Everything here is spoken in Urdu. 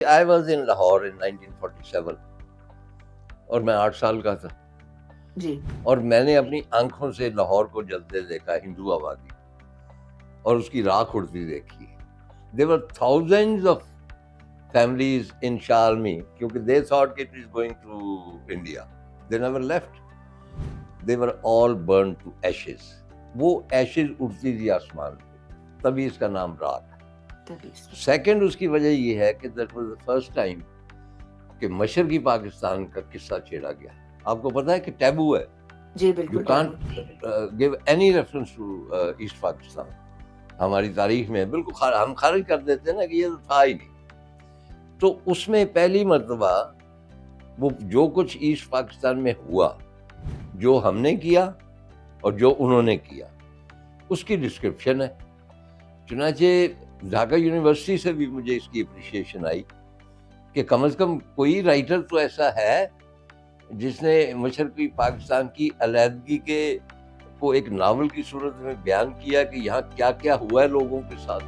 I was in Lahore in 1947 اور میں 8 سال کا تھا جی اور میں نے اپنی آنکھوں سے لاہور کو جلتے دیکھا، ہندو آبادی، اور اس کی راکھ اڑتی دیکھی. There were thousands of families in Shalmi کیونکہ they thought it is going to India. They never left. They were all burned to ashes. وہ ashes اڑتی تھی آسمان پہ، تبھی اس کا نام راکھ. سیکنڈ اس کی وجہ یہ ہے کہ that was the first time کہ مشرقی پاکستان کا قصہ چھیڑا گیا. آپ کو پتا ہے کہ ٹیبو ہے، جی بالکل. You can't give any reference to East Pakistan. ہماری تاریخ میں بالکل ہم خارج کر دیتے ہیں نا کہ یہ تو تھا ہی نہیں. تو اس میں پہلی مرتبہ وہ جو کچھ ایسٹ پاکستان میں ہوا، جو ہم نے کیا اور جو انہوں نے کیا، اس کی ڈسکرپشن ہے. چنانچہ ڈھاکہ یونیورسٹی سے بھی مجھے اس کی اپریشیشن آئی کہ کم از کم کوئی رائٹر تو ایسا ہے جس نے مشرقی پاکستان کی علیحدگی کے کو ایک ناول کی صورت میں بیان کیا کہ یہاں کیا کیا ہوا ہے لوگوں کے ساتھ.